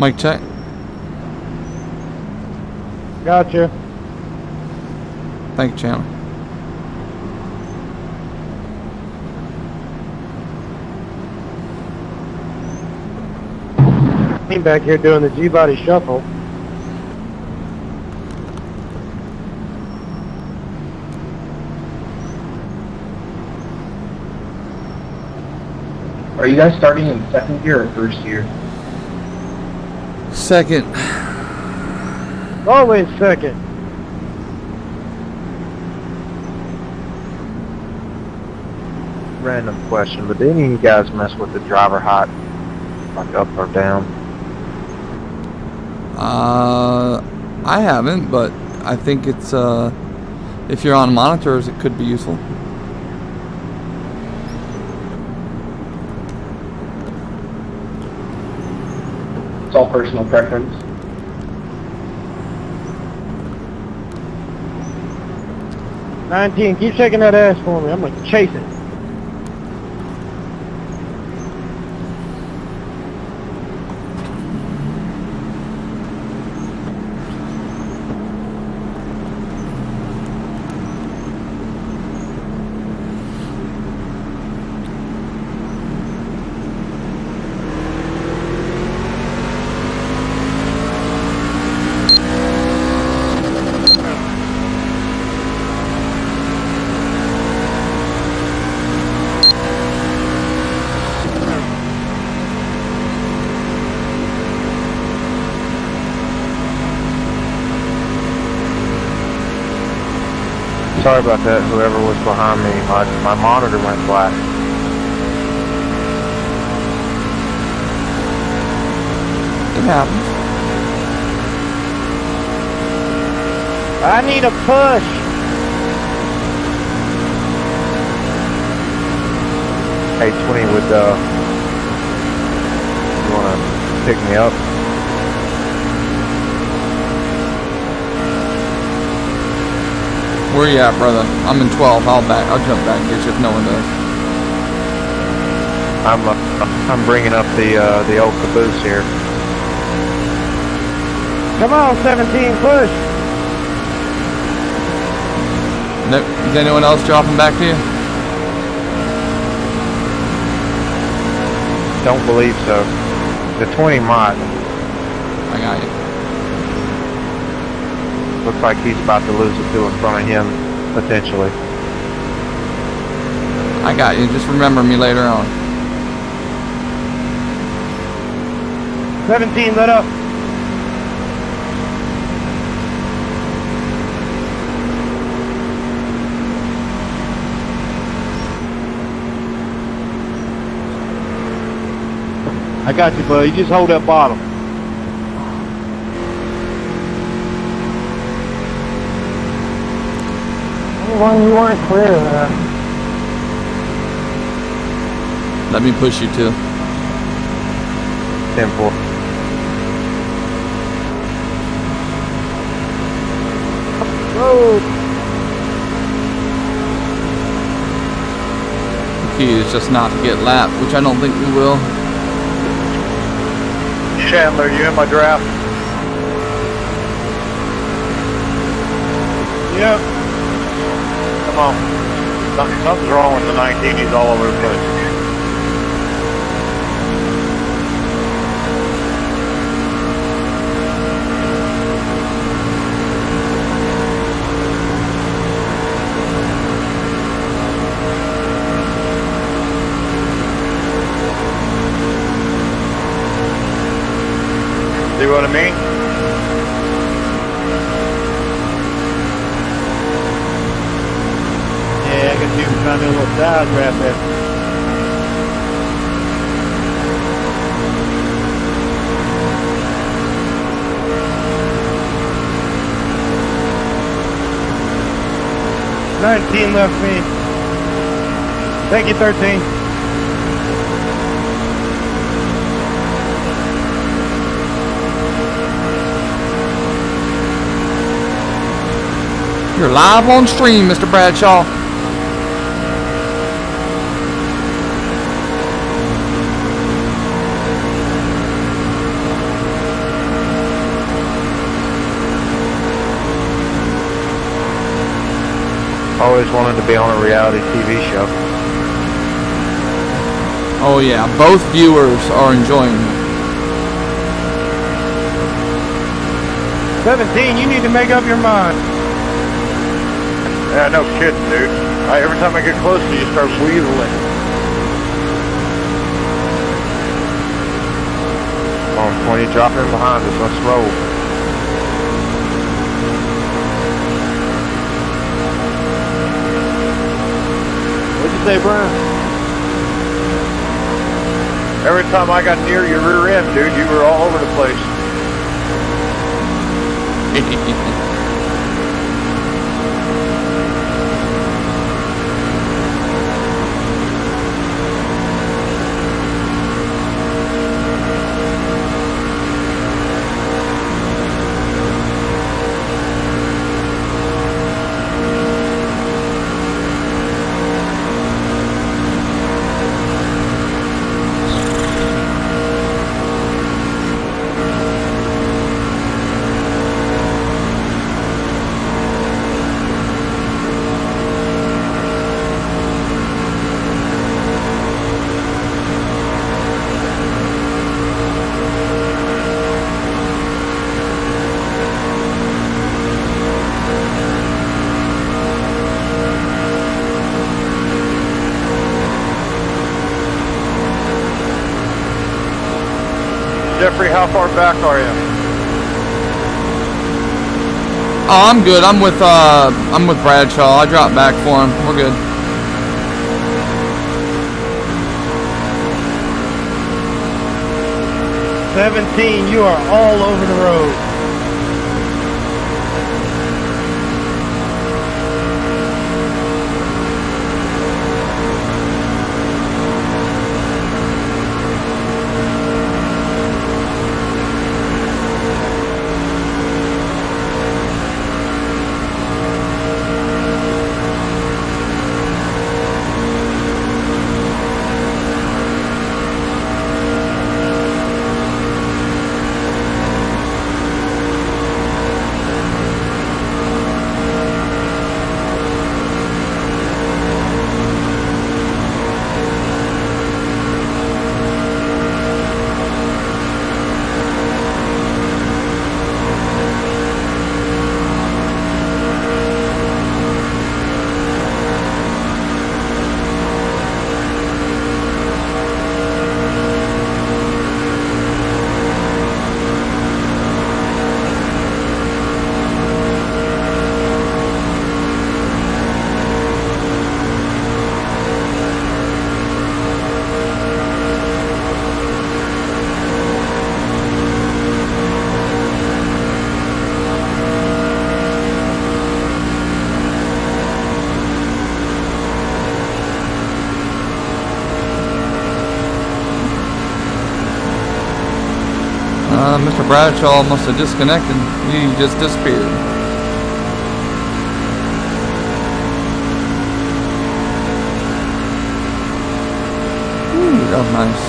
Mic check. Gotcha. Thank you, Chandler. I'm back here doing the G-body shuffle. Are you guys starting in second gear or first gear? Second. Always second. Random question, but did any of you guys mess with the driver height, like up or down? I haven't, but I think it's if you're on monitors, it could be useful. It's all personal preference. $19, keep shaking that ass for me. I'm gonna chase it. Sorry about that, whoever was behind me. My monitor went black. It happens. I need a push. Hey, 20, would you want to pick me up? Where you at, brother? I'm in 12. I'll jump back and get you if no one does. I'm bringing up the old caboose here. Come on, 17, push. Nope. Is anyone else dropping back to you? Don't believe so. The 20 might. I got you. Looks like he's about to lose it to in front of him, potentially. I got you. Just remember me later on. 17, let up. I got you, buddy. Just hold that bottom. One you weren't clear of that. Let me push you too. 10-4. Whoa. The key is just not to get lapped, which I don't think we will. Chandler, you in my draft? Yep. Come on. Something's wrong with the 19. He's all over the place. See what I mean? Yeah, I got you trying to do a little side wrap there. $19 left me. Thank you, 13. You're live on stream, Mr. Bradshaw. Always wanted to be on a reality TV show. Oh yeah, both viewers are enjoying it. 17, you need to make up your mind. Yeah, no kidding, dude. Every time I get close to you, start wheeling. Come on, when you drop in behind us, let's roll. What'd you say, Brian? Every time I got near your rear end, dude, you were all over the place. Jeffrey, how far back are you? Oh, I'm good. I'm with Bradshaw. I dropped back for him. We're good. "17, you are all over the road." Mr. Bradshaw must have disconnected. He just disappeared. Ooh, that was nice.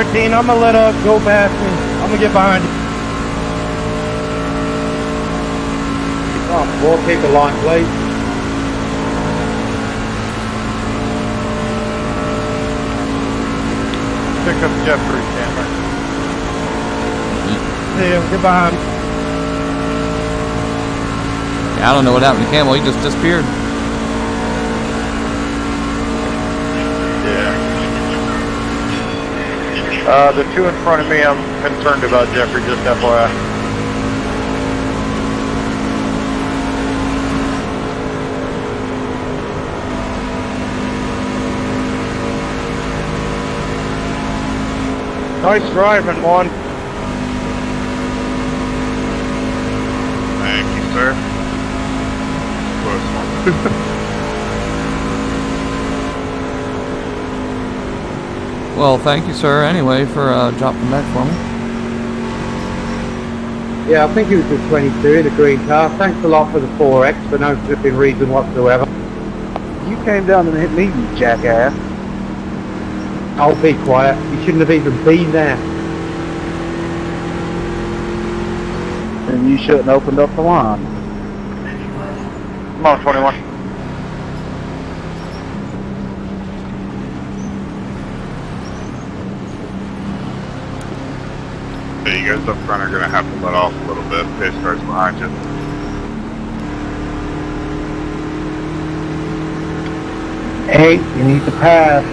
13, I'm gonna let up, go past me. I'm gonna get behind you. We'll keep the line, please. Pick up Jeffrey, Cameron. Yeah, get behind me. Yeah, I don't know what happened to Campbell. He just disappeared. Yeah. The two in front of me, I'm concerned about Jeffrey, just FYI. Nice driving, one. Thank you, sir. Close one. Well, thank you, sir, anyway, for dropping back for me. Yeah, I think it was the 22, the green car. Thanks a lot for the 4X for no flipping reason whatsoever. You came down and hit me, you jackass. I'll be quiet. You shouldn't have even been there. And you shouldn't opened up the line. Come on, 21. Yeah, you guys up front are going to have to let off a little bit. Pace cars behind you. Hey, you need to pass.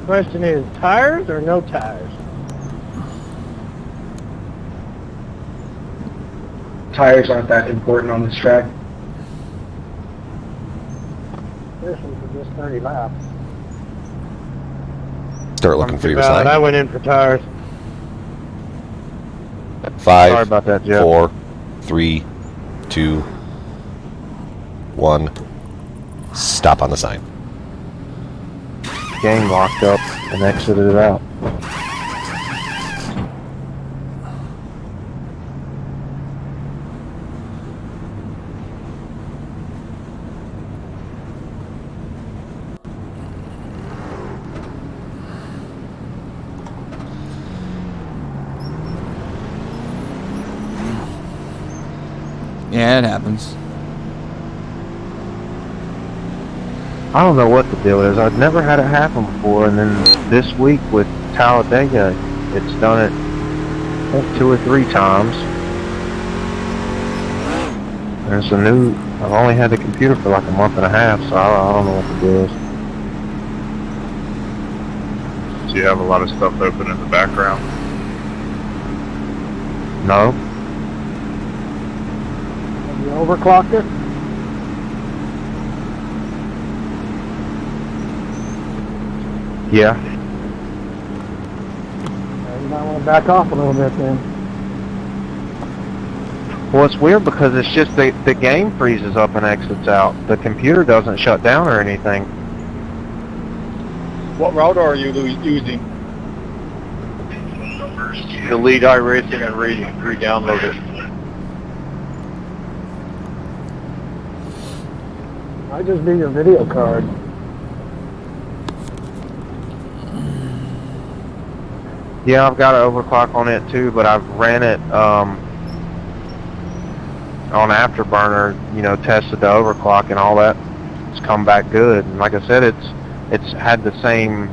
Question is, tires or no tires? Tires aren't that important on this track. This one for just 30 laps. Start looking for your sign. I went in for tires. 5, Sorry about that, Jeff. 4, 3, 2, 1. Stop on the sign. Game locked up and exited out. Yeah, it happens. I don't know what the deal is. I've never had it happen before, and then this week with Talladega, it's done it I think 2 or 3 times. And it's a new. I've only had the computer for like a month and a half, so I don't know what the deal is. So you have a lot of stuff open in the background. No. Have you overclocked it? Yeah. You might want to back off a little bit then. Well, it's weird because it's just the game freezes up and exits out. The computer doesn't shut down or anything. What router are you using? Delete iRacing and re-download it. Might just be your video card. Yeah, I've got an overclock on it too, but I've ran it on Afterburner, you know, tested the overclock and all that. It's come back good. And like I said, it's had the same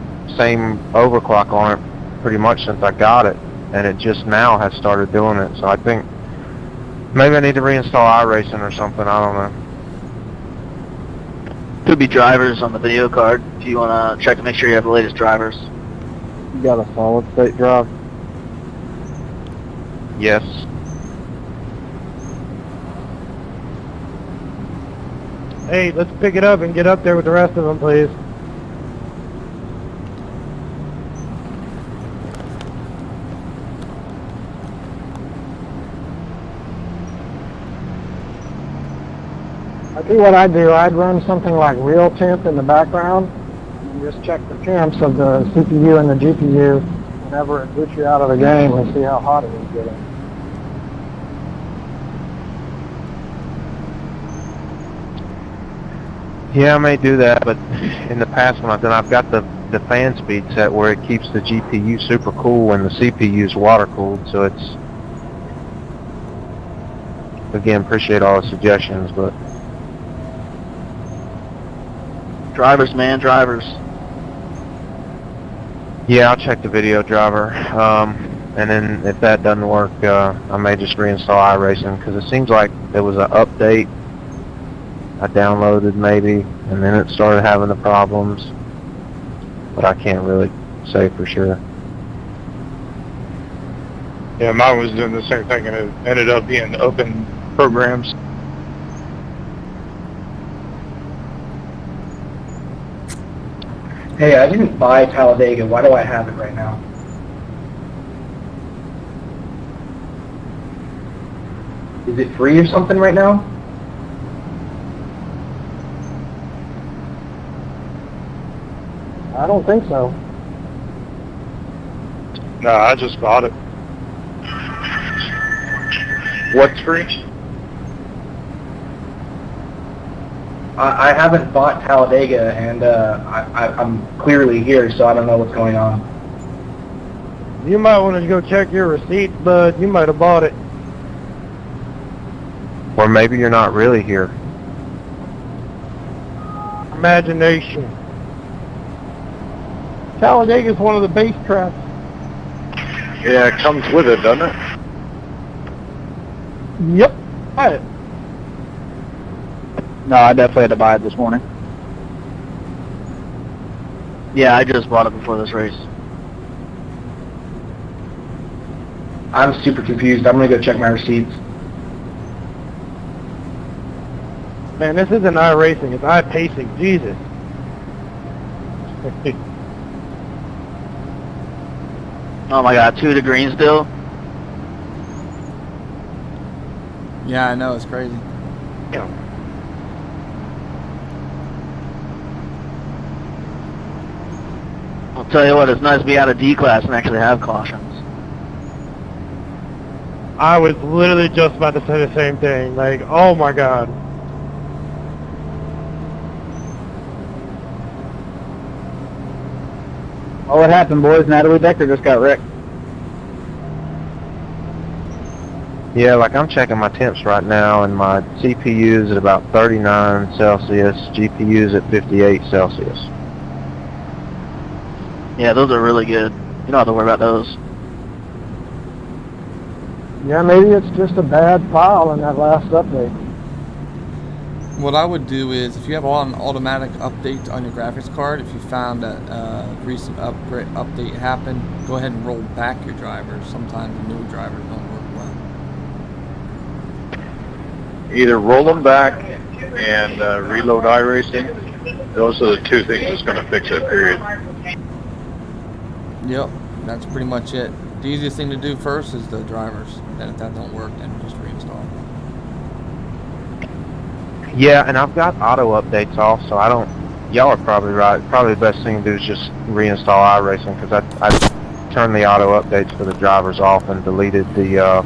overclock on it pretty much since I got it, and it just now has started doing it. So I think maybe I need to reinstall iRacing or something. I don't know. Could be drivers on the video card if you want to check to make sure you have the latest drivers. You got a solid state drive? Yes. Hey, let's pick it up and get up there with the rest of them, please. I think what I'd do, I'd run something like real temp in the background and just check the temps of the CPU and the GPU whenever it boots you out of the game and see how hot it is getting. Yeah, I may do that, but in the past when I've done, I've got the fan speed set where it keeps the GPU super cool and the CPU's water cooled, so it's, again, appreciate all the suggestions, but Drivers, man, drivers. yeah, I'll check the video driver, and then if that doesn't work, I may just reinstall iRacing, because it seems like there was an update I downloaded maybe, and then it started having the problems, but I can't really say for sure. Yeah, mine was doing the same thing and it ended up being open programs. Hey, I didn't buy Talladega. Why do I have it right now? Is it free or something right now? I don't think so. No, I just bought it. What's free? I haven't bought Talladega, and I'm clearly here, so I don't know what's going on. You might want to go check your receipts, bud. You might have bought it. Or maybe you're not really here. Imagination. Talladega's one of the base tracks. Yeah, it comes with it, doesn't it? Yep. Buy it. No, I definitely had to buy it this morning. Yeah, I just bought it before this race. I'm super confused. I'm gonna go check my receipts. Man, this isn't iRacing. It's iPacing. Jesus. Oh my god, 2 to green still? Yeah, I know, it's crazy. I'll tell you what, it's nice to be out of D class and actually have cautions. I was literally just about to say the same thing. Like, oh my god. Oh, what happened, boys? Natalie Becker just got wrecked. Yeah, like I'm checking my temps right now, and my CPU's at about 39 Celsius, GPU's at 58 Celsius. Yeah, those are really good. You don't have to worry about those. Yeah, maybe it's just a bad file in that last update. What I would do is, if you have an automatic update on your graphics card, if you found that recent update happened, go ahead and roll back your drivers. Sometimes the new drivers don't work well. Either roll them back and reload iRacing. Those are the two things that's going to fix it, period. Yep, that's pretty much it. The easiest thing to do first is the drivers. Then if that don't work, then just reinstall. Yeah, and I've got auto updates off, so I don't. Y'all are probably right. Probably the best thing to do is just reinstall iRacing, because I turned the auto updates for the drivers off and deleted the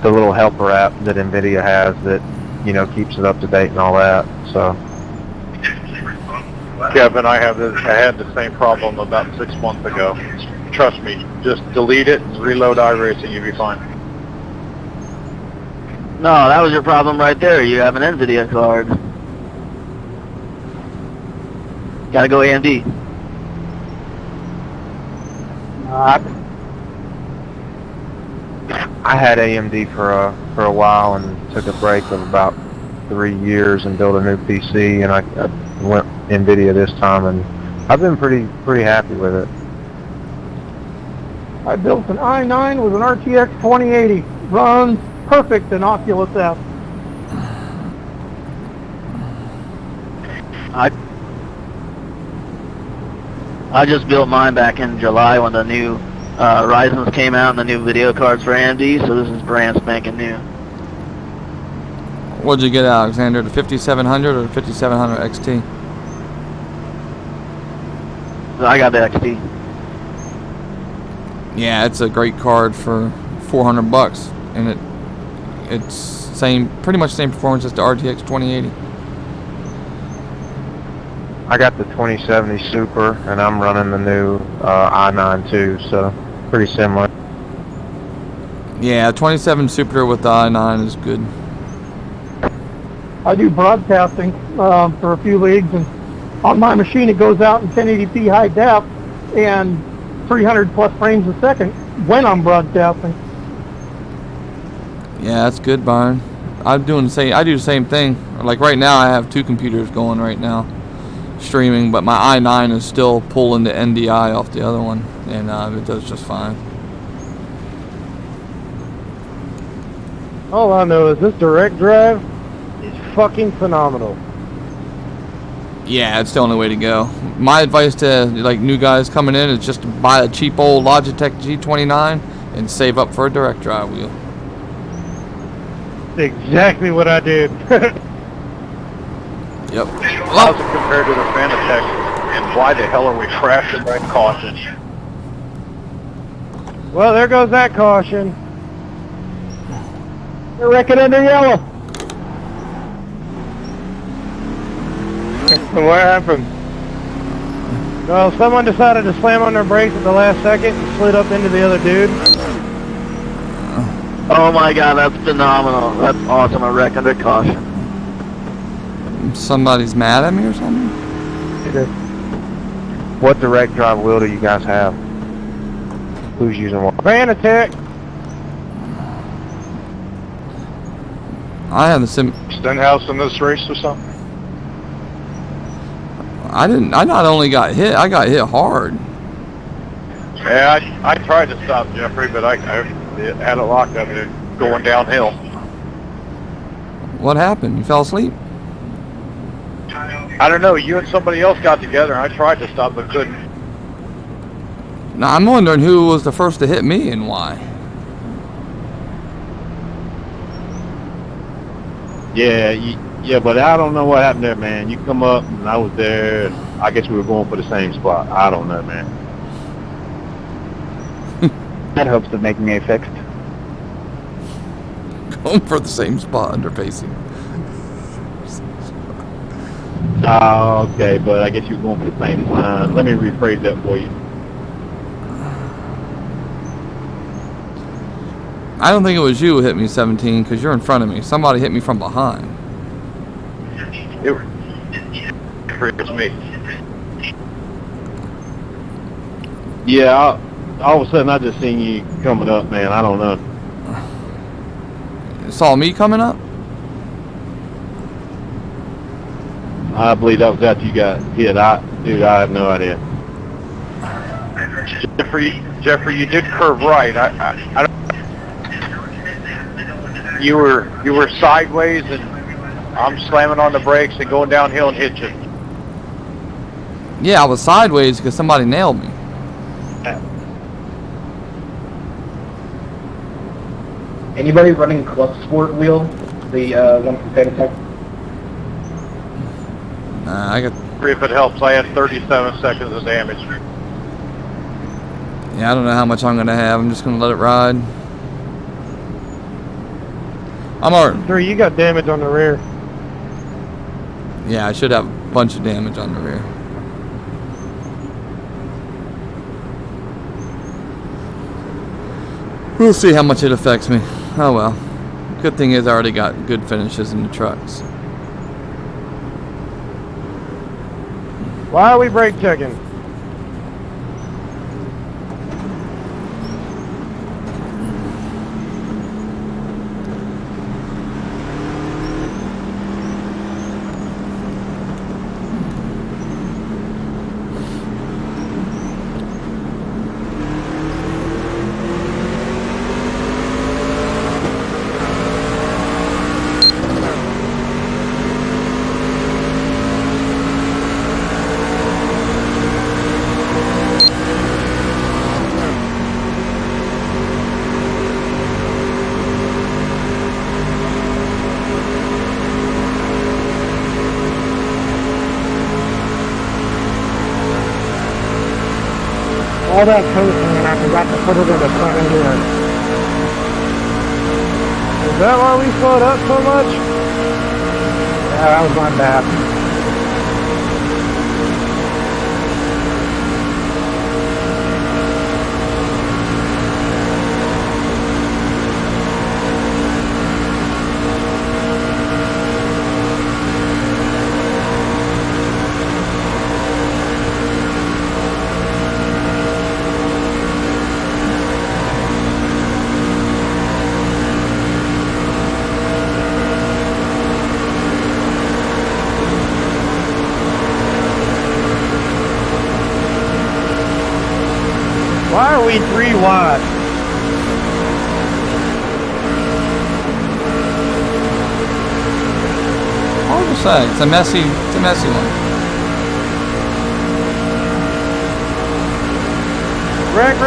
little helper app that NVIDIA has that, you know, keeps it up to date and all that. So. Kevin, I had the same problem about 6 months ago. Trust me, just delete it and reload iRacing, you'll be fine. No, that was your problem right there. You have an NVIDIA card. Gotta go AMD. I had AMD for a while and took a break of about 3 years and built a new PC, and I went NVIDIA this time, and I've been pretty happy with it. I built an i9 with an RTX 2080. Runs perfect in Oculus F. I just built mine back in July when the new Ryzen's came out and the new video cards for AMD, so this is brand spanking new. What'd you get, Alexander? The 5700 or the 5700 XT? I got the XT. Yeah, it's a great card for $400, and it's pretty much same performance as the RTX 2080. I got the 2070 Super, and I'm running the new i9 too, so pretty similar. Yeah, 27 Super with the i9 is good. I do broadcasting for a few leagues, and on my machine it goes out in 1080p high def and 300 plus frames a second when I'm broadcasting. Yeah, that's good, Byron. I do the same thing. Like right now, I have 2 computers going right now, streaming, but my i9 is still pulling the NDI off the other one, and it does just fine. All I know is this direct drive is fucking phenomenal. Yeah, it's the only way to go. My advice to like new guys coming in is just to buy a cheap old Logitech G29 and save up for a direct drive wheel. Exactly what I did. Yep. How's it compared to the Fanatec And why the hell are we crashing that caution? Well, there goes that caution. You're wrecking under yellow. What happened? Well, someone decided to slam on their brakes at the last second and slid up into the other dude. Oh my god, that's phenomenal. That's awesome. A wreck under caution. Somebody's mad at me or something? What direct drive wheel do you guys have? Who's using what? Van attack! I have the sim. Stenhouse in this race or something? I not only got hit, I got hit hard. Yeah, I tried to stop Jeffrey, but I had it locked up there going downhill. What happened? You fell asleep? I don't know, you and somebody else got together and I tried to stop but couldn't. Now I'm wondering who was the first to hit me and why. Yeah, but I don't know what happened there, man. You come up and I was there, and I guess we were going for the same spot. I don't know, man. That hopes of making a fixed. Going for the same spot under pacing. Okay, but I guess you were going for the same line. Let me rephrase that for you. I don't think it was you who hit me 17 because you're in front of me. Somebody hit me from behind. It was me. Yeah, all of a sudden I just seen you coming up, man. I don't know. Saw me coming up? I believe that was after you got hit. Dude, I have no idea. Jeffrey, you did curve right. I you were sideways and I'm slamming on the brakes and going downhill and hit you. Yeah, I was sideways because somebody nailed me. Anybody running Club Sport wheel? The one from Fanatec? Nah, I got. If it helps, I had 37 seconds of damage. Yeah, I don't know how much I'm gonna have. I'm just gonna let it ride. I'm alright. 3, you got damage on the rear. Yeah, I should have a bunch of damage on the rear. We'll see how much it affects me. Oh well. Good thing is I already got good finishes in the trucks. Why are we brake checking? All that pacing and I forgot to put it in the front end gear. Is that why we slowed up so much? Yeah, that was my bad. Why are we 3 wide? Hard to say. It's a messy one. Wreck.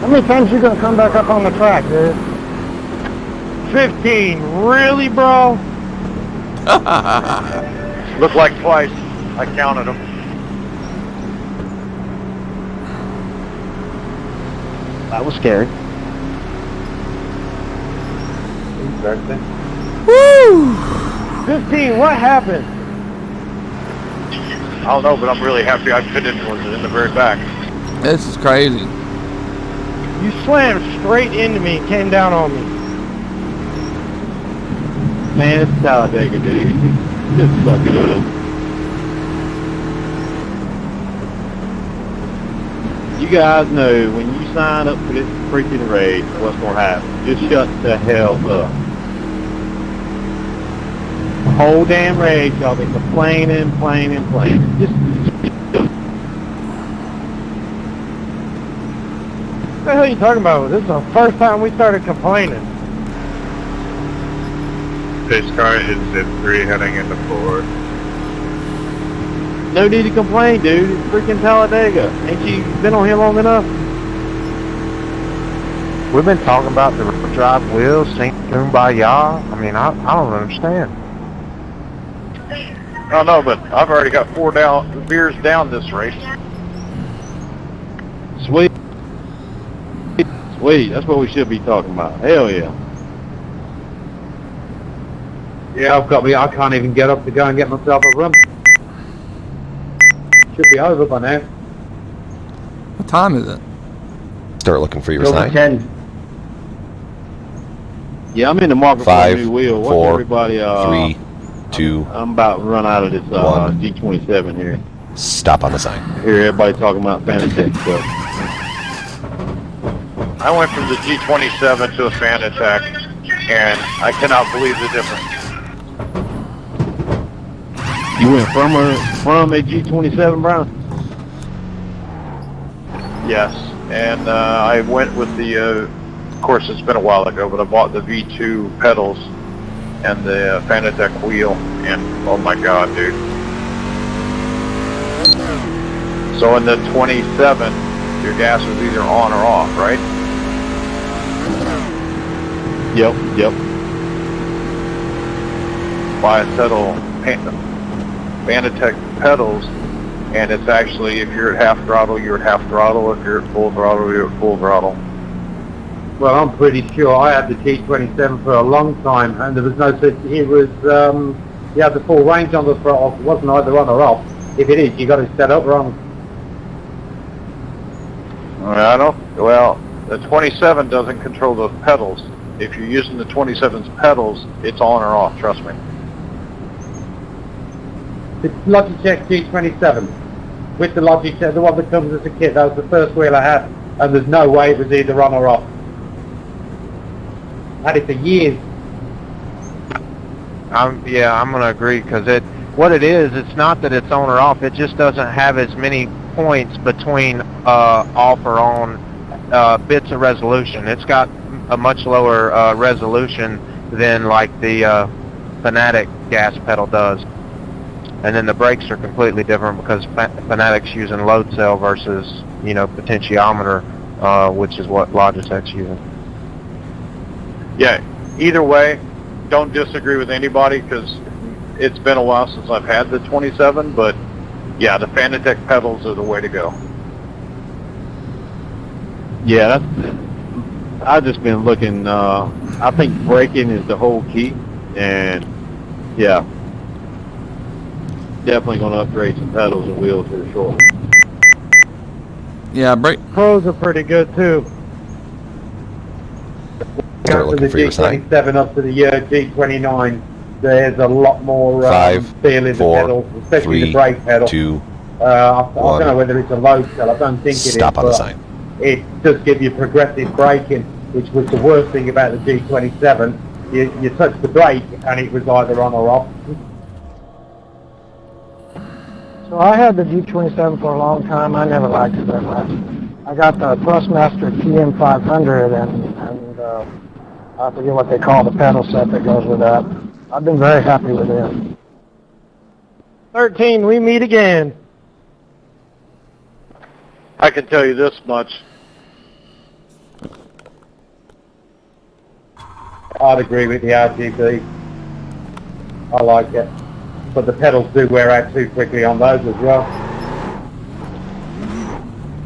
Let many times you gonna come back up on the track, dude? 15, really, bro? Looked like twice. I counted them. That was scary. Woo! 15, what happened? I don't know, but I'm really happy I fit in the very back. This is crazy. You slammed straight into me and came down on me. Man, it's Talladega, dude. Just suck it up. You guys know when you sign up for this freaking race, what's going to happen. Just shut the hell up. The whole damn race, y'all be complaining. Just What the hell are you talking about? This is the first time we started complaining. Pace car is at 3 heading into 4. no need to complain, dude. It's freaking Talladega. Ain't you been on here long enough? We've been talking about the drive wheels, St. Kumbaya. I mean, I don't understand. I don't know, but I've already got 4 beers down this race. Sweet. Sweet. That's what we should be talking about. Hell yeah. Yeah, I can't even get up to go and get myself a rum. Should be over by now. What time is it? Start looking for your Over sign. 10. Yeah, I'm in the market for a 5, new wheel. What's 4, everybody, 3, 2, I'm about to run out of this 1. G27 here. Stop on the sign. Hear everybody talking about Fanatec stuff. I went from the G27 to a Fan Attack, and I cannot believe the difference. You went from a G27, Brown? Yes, and I went with the, of course it's been a while ago, but I bought the V2 pedals and the Fanatec wheel, and oh my god, dude. So in the 27, your gas was either on or off, right? Yep. Buy a set of Fanatec pedals, and it's actually, if you're at half throttle, you're at half throttle. If you're at full throttle, you're at full throttle. Well, I'm pretty sure I had the G27 for a long time, and there was no such. It was you had the full range on the throttle. It wasn't either on or off. If it is, you got it set up wrong. I don't. Well, the 27 doesn't control the pedals. If you're using the 27's pedals, it's on or off. Trust me. The Logitech G27 with the Logitech, the one that comes as a kit. That was the first wheel I had, and there's no way it was either on or off. I had it for years. I'm gonna agree because what it is, it's not that it's on or off. It just doesn't have as many points between off or on bits of resolution. It's got a much lower resolution than like the Fanatic gas pedal does. And then the brakes are completely different because Fanatic's using load cell versus, potentiometer, which is what Logitech's using. Yeah. Either way, don't disagree with anybody because it's been a while since I've had the 27. But yeah, the Fanatec pedals are the way to go. Yeah, I've just been looking, I think braking is the whole key, and yeah, definitely going to upgrade some pedals and wheels here shortly. Yeah, brake. Pros are pretty good too. Start From looking the for your sign. G27 up to the G29, there's a lot more 5, feel in the 4, pedals, especially 3, the brake pedal. 2, I 1. don't know whether it's a load cell. I don't think it is. Stop on the but sign. It does give you progressive braking, which was the worst thing about the G27. You touch the brake and it was either on or off. So I had the G27 for a long time. I never liked it very much. I got the Thrustmaster TM500 and I forget what they call the pedal set that goes with that. I've been very happy with it. 13, we meet again. I can tell you this much. I'd agree with the RGB. I like it. But the pedals do wear out too quickly on those as well.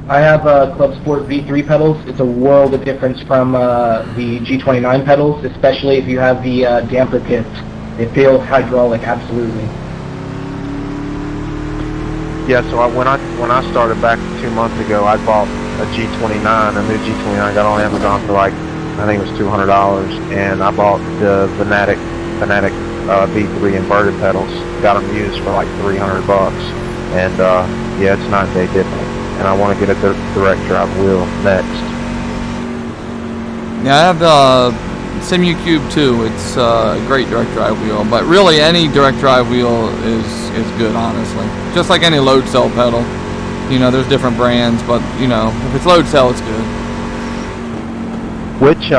I have Club Sport V3 pedals. It's a world of difference from the G29 pedals, especially if you have the damper kits. They feel hydraulic, absolutely. Yeah, so when I started back 2 months ago, I bought a G29, a new G29. Got on Amazon for like, I think it was $200, and I bought the Fanatic V3 inverted pedals. Got them used for like $300, and yeah, it's night and day different. And I want to get a direct drive wheel next. Yeah, I have the SimuCube 2. It's a great direct drive wheel, but really any direct drive wheel is good, honestly. Just like any load cell pedal. You know, there's different brands, but you know, if it's load cell, it's good. Which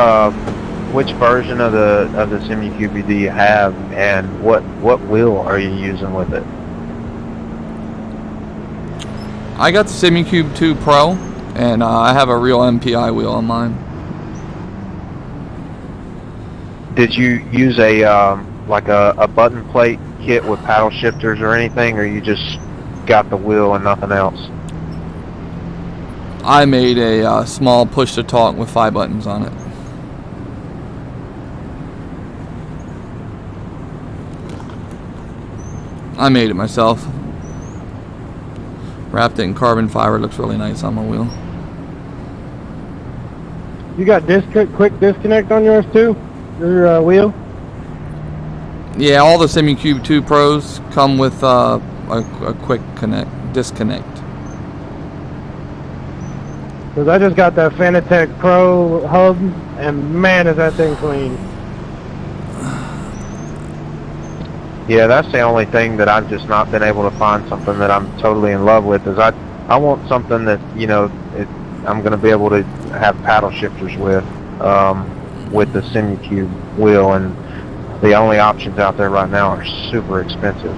version of the SimuCube do you have, and what wheel are you using with it? I got the SimuCube 2 Pro, and I have a real MPI wheel on mine. Did you use a like a button plate kit with paddle shifters or anything, or you just got the wheel and nothing else? I made a small push-to-talk with 5 buttons on it. I made it myself. Wrapped it in carbon fiber. Looks really nice on my wheel. You got quick disconnect on yours too? Your wheel? Yeah, all the SimuCube 2 Pros come with a quick disconnect. Because I just got that Fanatec Pro hub, and man, is that thing clean. Yeah, that's the only thing that I've just not been able to find something that I'm totally in love with. Is I want something that, you know, I'm going to be able to have paddle shifters with the SimuCube wheel, and the only options out there right now are super expensive.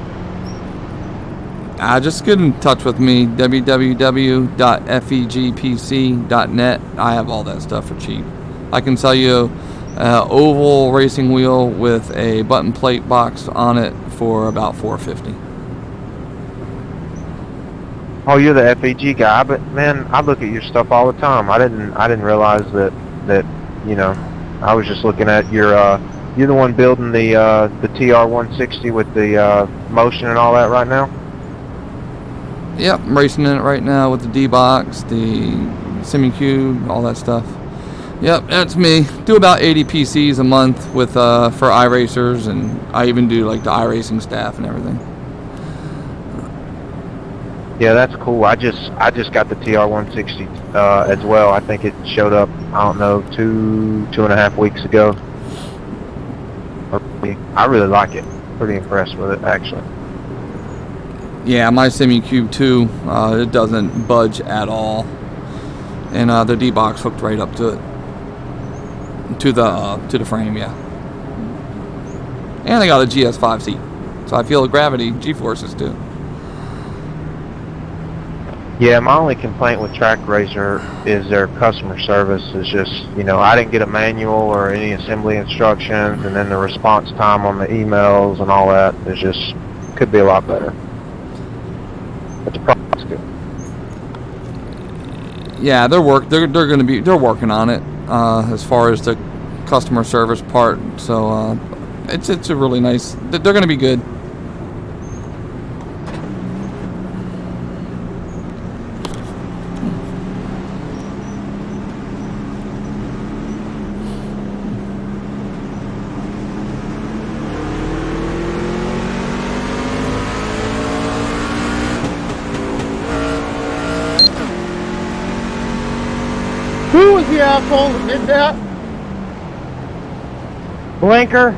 Just get in touch with me, www.fegpc.net. I have all that stuff for cheap. I can sell you oval racing wheel with a button plate box on it for about $450. Oh, you're the FEG guy, but man, I look at your stuff all the time. I didn't realize that you know, I was just looking at your you're the one building the TR160 with the motion and all that right now. Yep, I'm racing in it right now with the D-Box, the SimuCube, all that stuff. Yep, that's me. Do about 80 PCs a month with for iRacers, and I even do like the iRacing staff and everything. Yeah, that's cool. I just got the TR160 as well. I think it showed up, I don't know, 2.5 weeks ago. I really like it. Pretty impressed with it, actually. Yeah, my SimuCube 2, it doesn't budge at all, and the D-Box hooked right up to it, to the frame. Yeah, and I got a GS5 seat, so I feel the gravity, G-forces too. Yeah, my only complaint with Track Racer is their customer service is just, you know, I didn't get a manual or any assembly instructions, and then the response time on the emails and all that is just, could be a lot better. But the product's good. Yeah, they're working on it as far as the customer service part. So it's a really nice. They're going to be good. Who was the asshole that did that? Blinker?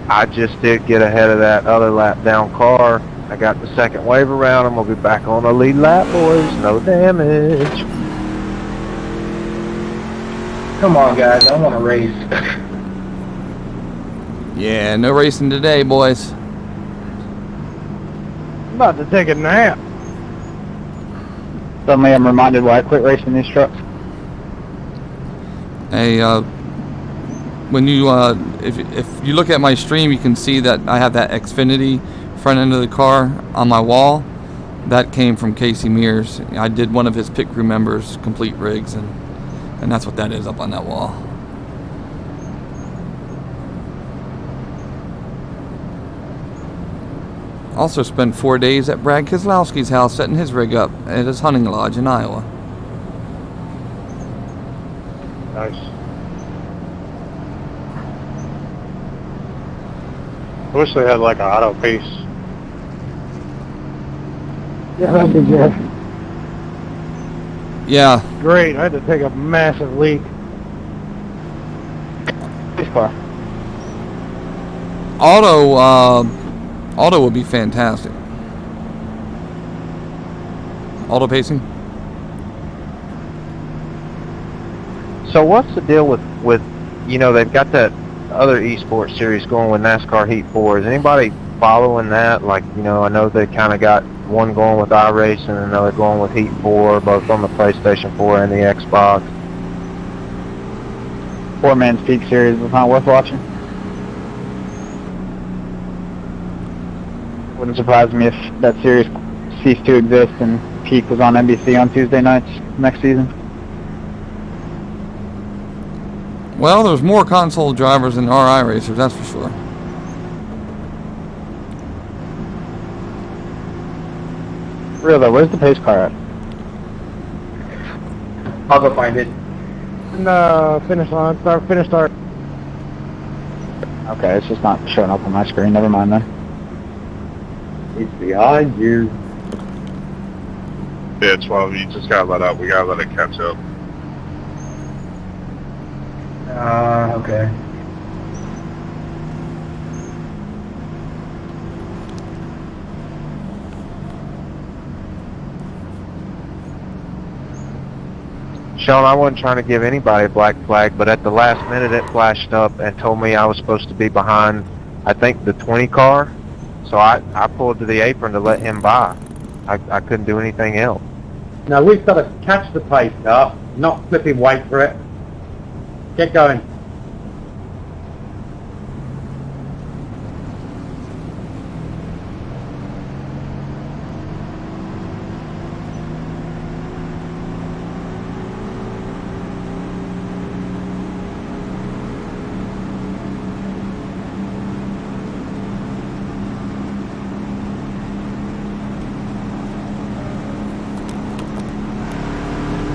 I just did get ahead of that other lap down car. I got the second wave around. I'm going to be back on the lead lap, boys. No damage. Come on, guys. I want to race. Yeah, no racing today, boys. I'm about to take a nap. Suddenly I'm reminded why I quit racing these trucks. When you if you look at my stream, you can see that I have that Xfinity front end of the car on my wall. That came from Casey Mears. I did one of his pit crew members complete rigs, and that's what that is up on that wall. Also spent 4 days at Brad Keselowski's house setting his rig up at his hunting lodge in Iowa. Nice. I wish they had like an auto pace. Yeah, that'd be good. Yeah. Great. I had to take a massive leak. This car. Auto would be fantastic. Auto pacing. So what's the deal with you know, they've got that other esports series going with NASCAR Heat 4. Is anybody following that? Like, you know, I know they kind of got one going with iRacing and another going with Heat 4, both on the PlayStation 4 and the Xbox. Four-man's Peak Series was not worth watching. Wouldn't surprise me if that series ceased to exist and Peak was on NBC on Tuesday nights next season. Well, there's more console drivers than RI racers, that's for sure. Real though, where's the pace car at? I'll go find it. Finish line. Finish start. Okay, it's just not showing up on my screen. Never mind then. It's behind you. Yeah, 12, you just gotta let up. We gotta let it catch up. Okay. Sean, I wasn't trying to give anybody a black flag, but at the last minute it flashed up and told me I was supposed to be behind, I think, the 20 car. So I pulled to the apron to let him by. I couldn't do anything else. Now we've got to catch the pace car, not flipping wait for it. Get going.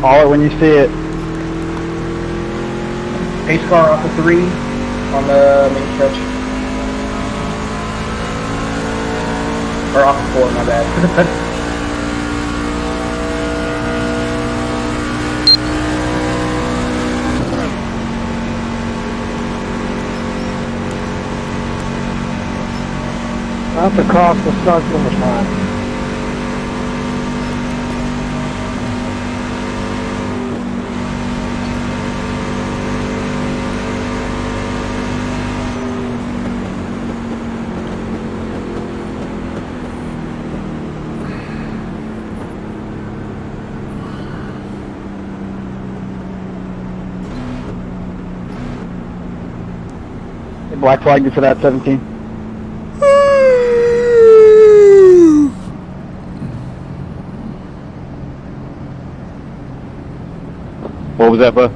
Call it when you see it. Pace car off of 3 on the main stretch. Or off of 4, my bad. That's across the start finish line. Black flag you for that 17. What was that, bud?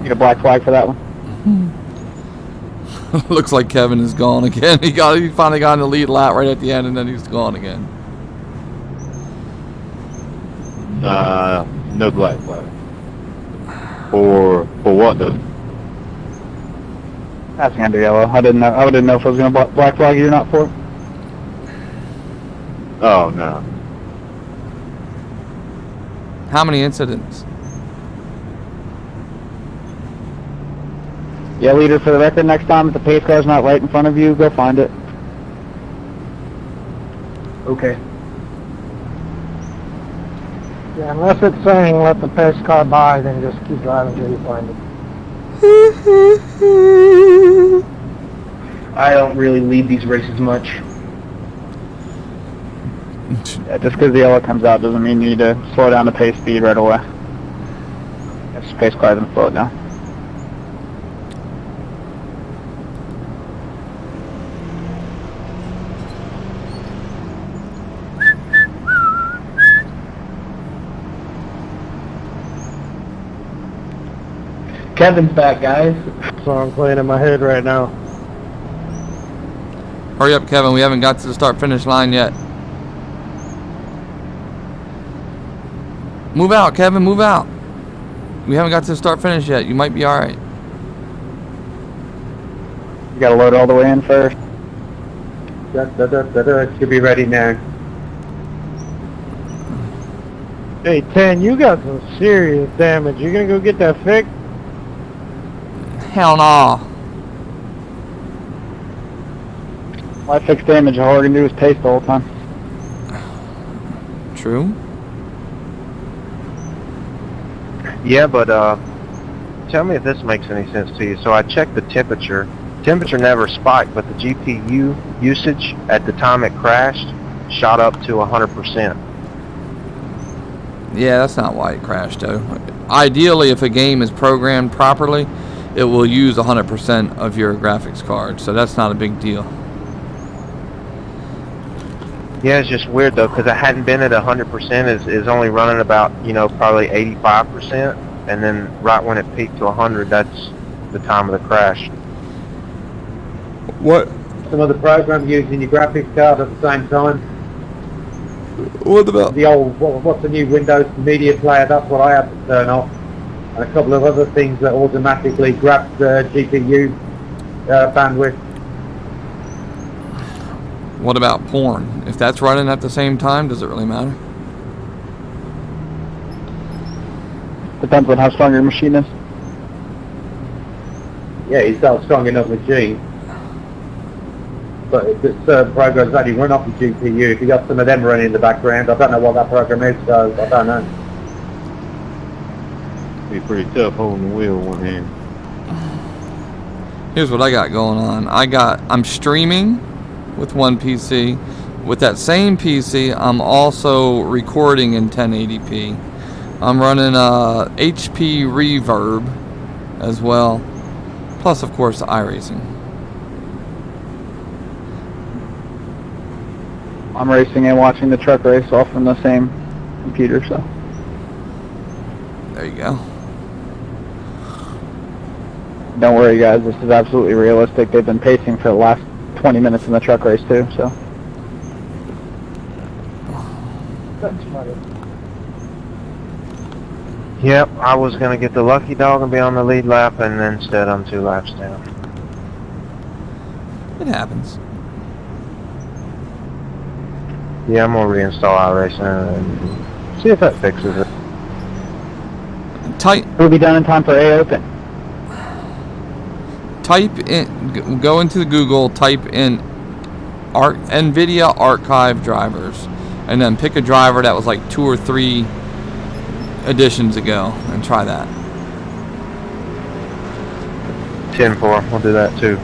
Need a black flag for that one? Looks like Kevin is gone again. He finally got in the lead lap right at the end, and then he's gone again. No black flag. For what though? Passing under yellow. I didn't know if I was gonna black flag you or not for it. Oh no. How many incidents? Yeah, leader, for the record, next time if the pace car's not right in front of you, go find it. Okay. Yeah, unless it's saying let the pace car by, then just keep driving until you find it. I don't really lead these races much. Yeah, just because the yellow comes out doesn't mean you need to slow down the pace speed right away. Yes. space car and slow it down. Kevin's back, guys. So I'm playing in my head right now. Hurry up, Kevin. We haven't got to the start-finish line yet. Move out, Kevin. Move out. We haven't got to the start-finish yet. You might be all right. You gotta load all the way in first. Should be ready now. Hey, 10, you got some serious damage. You gonna go get that fixed? Hell no. Why fix damage? All we're gonna do is taste the whole time. True. Yeah, but tell me if this makes any sense to you. So I checked the temperature. Temperature never spiked, but the GPU usage at the time it crashed shot up to 100%. Yeah, that's not why it crashed, though. Ideally, if a game is programmed properly, it will use 100% of your graphics card, so that's not a big deal. Yeah, it's just weird though, because I hadn't been at 100%. Is only running about, you know, probably 85%, and then right when it peaked to 100, that's the time of the crash. What? Some other program using your graphics card at the same time. What about the old? What's the new Windows Media Player? That's what I have to turn off. And a couple of other things that automatically grab the GPU bandwidth. What about porn? If that's running at the same time, does it really matter? Depends on how strong your machine is. Yeah, it's got a strong enough machine. But if there's certain programs that only run off the GPU, if you got some of them running in the background, I don't know what that program is, so I don't know. Be pretty tough holding the wheel with one hand. Here's what I got going on. I'm streaming with one PC. With that same PC, I'm also recording in 1080p. I'm running HP Reverb as well. Plus, of course, iRacing. I'm racing and watching the truck race all from the same computer, so. There you go. Don't worry, guys. This is absolutely realistic. They've been pacing for the last 20 minutes in the truck race, too, so. That's funny. Yep, I was going to get the lucky dog and be on the lead lap, and instead I'm 2 laps down. It happens. Yeah, I'm going to reinstall iRacing and see if that fixes it. We'll be done in time for A Open. Type in, go into Google, type in NVIDIA archive drivers, and then pick a driver that was like 2 or 3 editions ago, and try that. 10-4, we'll do that too.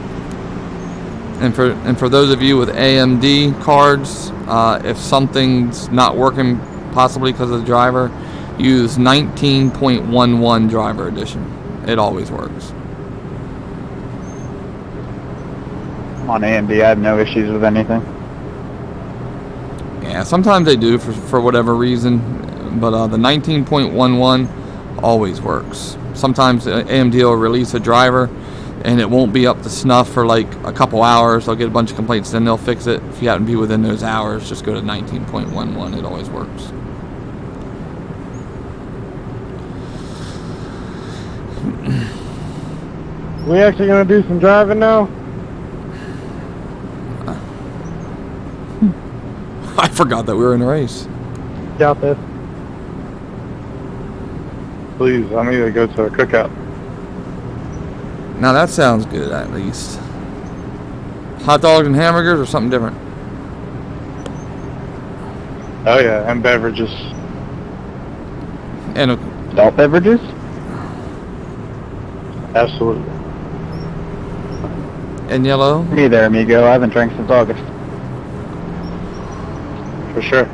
And for those of you with AMD cards, if something's not working, possibly because of the driver, use 19.11 driver edition. It always works. On AMD, I have no issues with anything. Yeah, sometimes they do for whatever reason, but the 19.11 always works. Sometimes AMD will release a driver and it won't be up to snuff for like a couple hours. They'll get a bunch of complaints, then they'll fix it. If you happen to be within those hours, just go to 19.11. It always works. We actually gonna do some driving now? I forgot that we were in a race. Doubt this. Please, I need to go to a cookout. Now that sounds good, at least. Hot dogs and hamburgers or something different? Oh yeah, and beverages. And adult beverages? Absolutely. And yellow? Me there, amigo. I haven't drank since August. For sure.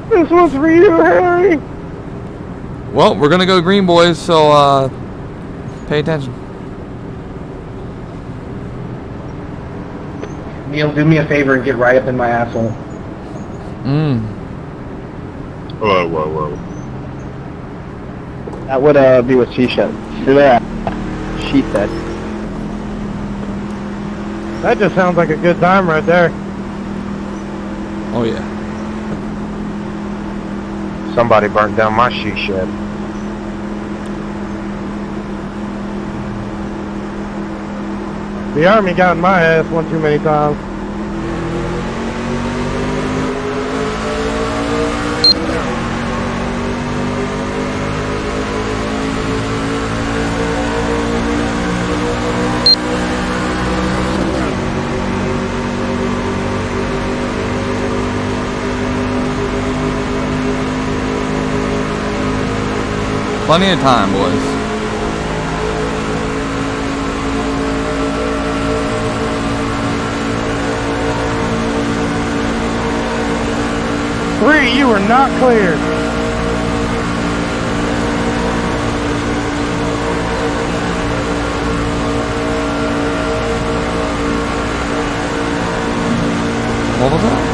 This was for you, Harry. Well, we're gonna go green, boys. So pay attention. Neil, do me a favor and get right up in my asshole. Whoa. That would be what she said. She said. That just sounds like a good time right there. Oh yeah. Somebody burnt down my she shed. The Army got in my ass one too many times. Plenty of time, boys. Three, you are not cleared. What was that?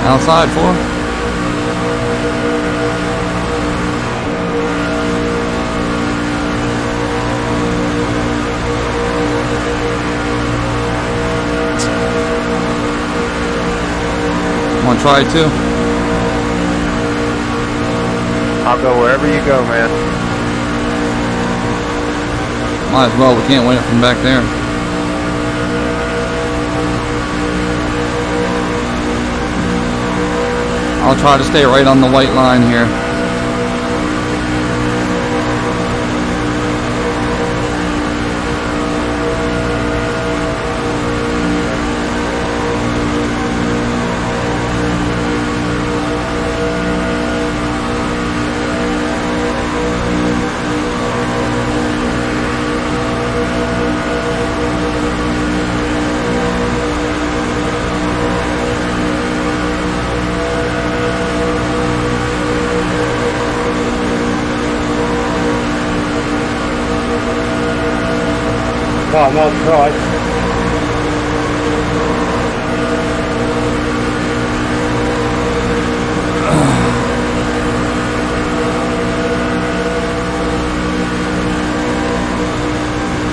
Outside for? Want to try too? I'll go wherever you go, man. Might as well. We can't win it from back there. I'll try to stay right on the white line here. Oh, nice try.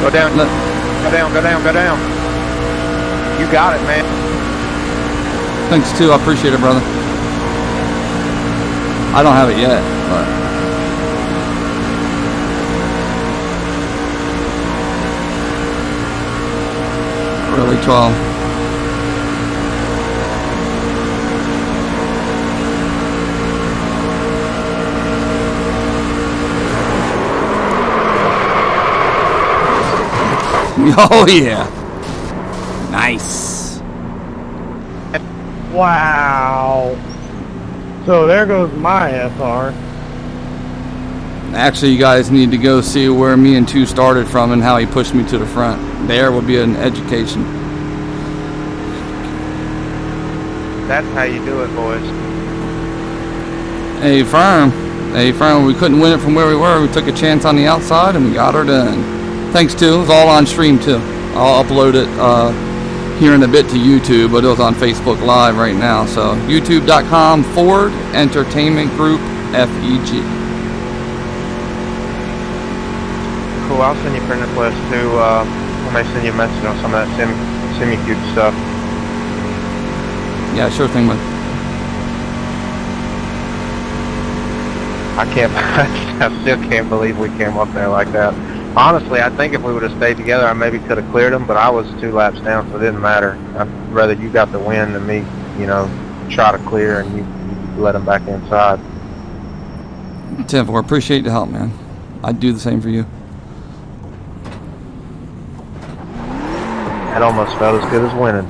Go down. Go down, go down, go down. You got it, man. Thanks too. I appreciate it, brother. I don't have it yet, but really 12. Oh yeah. Nice. Wow. So there goes my SR. Actually, you guys need to go see where me and 2 started from and how he pushed me to the front. There will be an education. That's how you do it, boys. Hey, firm, we couldn't win it from where we were. We took a chance on the outside and we got her done. Thanks, too. It was all on stream, too. I'll upload it here in a bit to YouTube, but it was on Facebook Live right now. So, youtube.com/ Entertainment Group FEG. cool. I'll send you friend request too. I may send you a message on some of that semi-cube stuff. Yeah, sure thing, man. I still can't believe we came up there like that. Honestly, I think if we would have stayed together, I maybe could have cleared them, but I was 2 laps down, so it didn't matter. I'd rather you got the win than me, you know, try to clear and you let them back inside. 10-4, appreciate the help, man. I'd do the same for you. That almost felt as good as winning.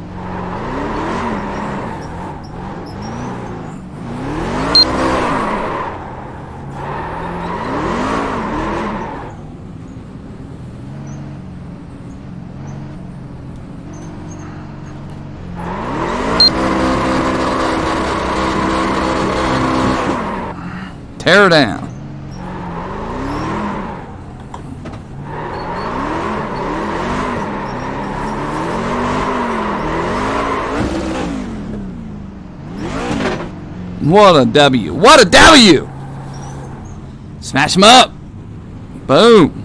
Tear her down. What a W. What a W! Smash him up. Boom.